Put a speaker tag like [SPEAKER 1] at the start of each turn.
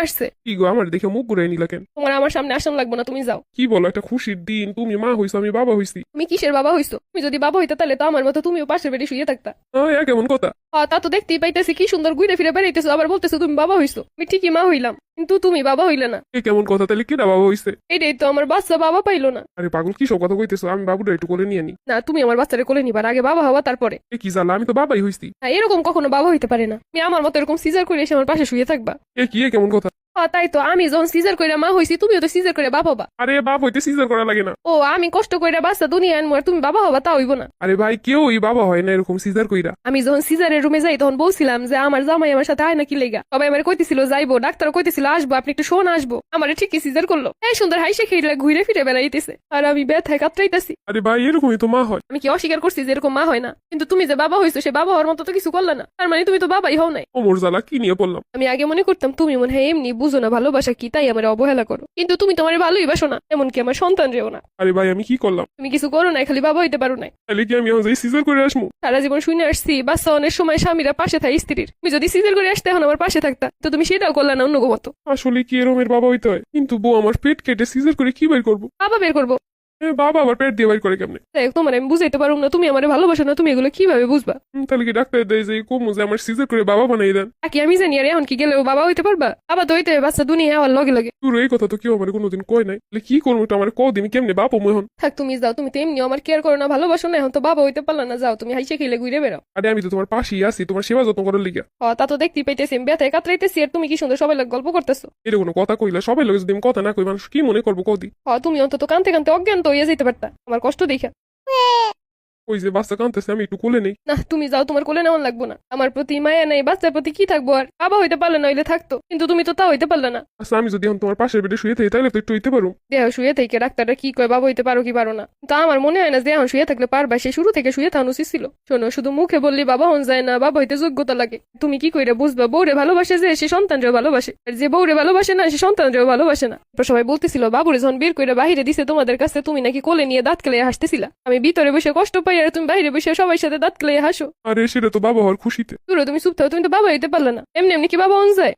[SPEAKER 1] আসছে।
[SPEAKER 2] কি গো আমার দেখে মুখ ঘুরাই নিলা কেন?
[SPEAKER 1] তোমার আমার সামনে আসান লাগবে না, তুমি যাও।
[SPEAKER 2] কি বলো, একটা খুশির দিন, তুমি মা হইছো আমি বাবা হইছি।
[SPEAKER 1] তুমি কিসের বাবা হইছো? তুমি যদি বাবা হইতা তাহলে তো আমার মতো তুমিও পাশের বেডে শুয়ে থাকতা।
[SPEAKER 2] কেমন কথা?
[SPEAKER 1] তা তো দেখতেই পাইতেছি, কি সুন্দর ঘুরে ফিরে বেড়াইতেছো, আবার বলতেছো তুমি বাবা হইছো। আমি ঠিকই মা হইলাম, কিন্তু তুমি বাবা হইলে না।
[SPEAKER 2] কেমন কথা? তাহলে কেটা বাবা হইছে?
[SPEAKER 1] এটাই তো, আমার বাচ্চা বাবা পাইলো না।
[SPEAKER 2] আরে পাগল, কি সব কথা কইতেছো? আমি বাবুটা একটু কোলে নিয়ে নি।
[SPEAKER 1] না, তুমি আমার বাচ্চারে কোলে নিবার আগে বাবা হওয়া, তারপরে।
[SPEAKER 2] কি জানলা, আমি তো বাবাই হইছি।
[SPEAKER 1] না, এরকম কখনো বাবা হইতে পারে না। তুমি আমার মতো এরকম সিজার করে এসে আমার পাশে শুয়ে থাকবা।
[SPEAKER 2] কেমন কথা?
[SPEAKER 1] তাই তো, আমি যখন সিজার করে মা হইছি, তুমিও তো সিজার করে বাবা হবা।
[SPEAKER 2] আরে বাপ হইতে সিজার করা লাগে না।
[SPEAKER 1] ও, আমি কষ্ট করে বাচ্চা দুনিয়া আনবো আর তুমি বাবা হবা, তা হইব না।
[SPEAKER 2] আরে ভাই, কেউই বাবা হয় না এরকম সিজার কইরা।
[SPEAKER 1] আমি যখন সিজারের রুমে যাই তখন বলছিলাম যে আমার জামাই আমার সাথে আয় না, কি লেগা। সবাই আমার কইতেছিল যাইবো, ডাক্তার কইতেছিল আসবো, আপনি একটু শোন আসবো। আমার ঠিকই সিজার করলো, এই সুন্দর হাইসে খেয়ে ঘুরে ফিরে বেড়াইতেছে, আর আমি ব্যথায় কাতরাইতেছি।
[SPEAKER 2] আরে ভাই, এরকমই তো মা হয়।
[SPEAKER 1] আমি কি অস্বীকার করছি যে এরকম মা হয় না? কিন্তু তুমি যে বাবা হইছো, সে বাবা হওয়ার মতো তো কিছু করলে না, তার মানে তুমি তো বাবাই হও নাই।
[SPEAKER 2] ওমর জ্বালা, কি নিয়ে পড়লাম?
[SPEAKER 1] আমি আগে মনে করতাম তুমি মনে হয় এমনি বুঝো না ভালোবাসা কি, তাই আমার অবহেলা করো, কিন্তু তুমি তোমার ভালোই বাসো না, এমনকি আমার সন্তান রেও না।
[SPEAKER 2] আরে ভাই, আমি কি করলাম?
[SPEAKER 1] তুমি কিছু করো না, খালি বাবা হইতে পারো নাই।
[SPEAKER 2] তাহলে কি আমি এখন যাই সিজার করে আসবো?
[SPEAKER 1] সারা জীবন শুনে আসছি বাচ্চা অনেক সময় স্বামীরা পাশে থাকে স্ত্রীর। তুমি যদি সিজার করে আসতে এখন আমার পাশে থাকতা, তো তুমি সেটাও করলে না অন্য মতো।
[SPEAKER 2] আসলে কি এরমের বাবা হইতে হয়? কিন্তু বউ আমার পেট কেটে সিজার করে কি বের করবো?
[SPEAKER 1] বাবা বের করবো।
[SPEAKER 2] বাবা আবার পেট দিয়ে বের করে কেমনে?
[SPEAKER 1] দেখ, তোমার আমি বুঝাইতে পারবো না, তুমি আমার ভালোবাসো না, তুমি এগুলো কিভাবে বুঝবা?
[SPEAKER 2] তাহলে কি ডাক্তার দেয় যে কমু যে আমার সিজার করে বাবা বানাই দেন?
[SPEAKER 1] কি আমি জানি, আর এখন কি গেলেও বাবা হইতে পারবা? বাবা তো হইতে হবে, বাচ্চা দুনিয়া হওয়ার লগে লগে।
[SPEAKER 2] তোর এই কথা তো কেউ আমার কোনোদিন কয় নাই। তাহলে কি করবো এটা আমার কদিন কেমনে বাপ মোহন?
[SPEAKER 1] থাক, তুমি যাও, তুমি তো এমনিও আমার কেয়ার করো না, ভালোবাসো না, এখন তো বাবা হইতে পারলা না, যাও তুমি হাইসে খেলে ঘুরে বেড়াও।
[SPEAKER 2] আরে আমি তো তোমার পাশেই আছি, তোমার সেবা যত্ন করার লিগা।
[SPEAKER 1] তা তো দেখতেই পাইতেছি, আমি ব্যথায় কাতরাইতেছি আর তুমি কি সুন্দর সবাই লোক গল্প করতেছো।
[SPEAKER 2] এটা কোনো কথা কইলা? সবাই লোক যদি আমি কথা না কই, মানুষ কি মনে করবো কদি?
[SPEAKER 1] তুমি অন্তত কানতে কানতে অজ্ঞান তো হয়ে যেতে পারতা আমার কষ্ট দেখা।
[SPEAKER 2] ওই যে বাচ্চা কাঁদতেছে, আমি একটু কোলে নেই।
[SPEAKER 1] না, তুমি যাও, তোমার কোলে নেওয়ান লাগবো না। আমার প্রতি মায়া নেই, বাচ্চার প্রতি কি থাকবো আর? বাবা হইতে পারলে না হইলে থাকতো, কিন্তু তুমি তো তা হইতে পারলে না।
[SPEAKER 2] আচ্ছা, আমি যদি এখন তোমার পাশের বেডে শুয়ে থাকি তাহলে তো একটু হইতে পারো।
[SPEAKER 1] দেহ শুয়ে থেকে ডাক্তাররা কি কয় বাবা হইতে পারো কি পারো না, তো আমার মনে হয় না যে এখন শুয়ে থাকলে পারবা। সে শুরু থেকে শুয়ে থাকা উচিত ছিল। শোনো, শুধু মুখে বললি বাবা হন যায় না, বাবা হইতে যোগ্যতা লাগে। তুমি কি কইরা বুঝবা বউরে ভালোবাসে যে সে সন্তানরেও ভালোবাসে, আর যে বউরে ভালোবাসে না সে সন্তানরেও ভালোবাসে না? সবাই বলতেছিল বাবুরে যখন বের করে বাহিরে দিছে তোমাদের কাছে, তুমি নাকি কোলে নিয়ে দাঁত কেলে হাসতেছিলা। আমি ভিতরে বসে কষ্ট পাই আর তুমি বাইরে বসে সবাই সাথে দাঁত কেলে হাসো।
[SPEAKER 2] আরে সেটা তো বাবা হওয়ার খুশিতে।
[SPEAKER 1] তুমি চুপ থাকো, তুমি তো বাবা হইতে পারলে না। এমনি এমনি কি বাবা হন যায়?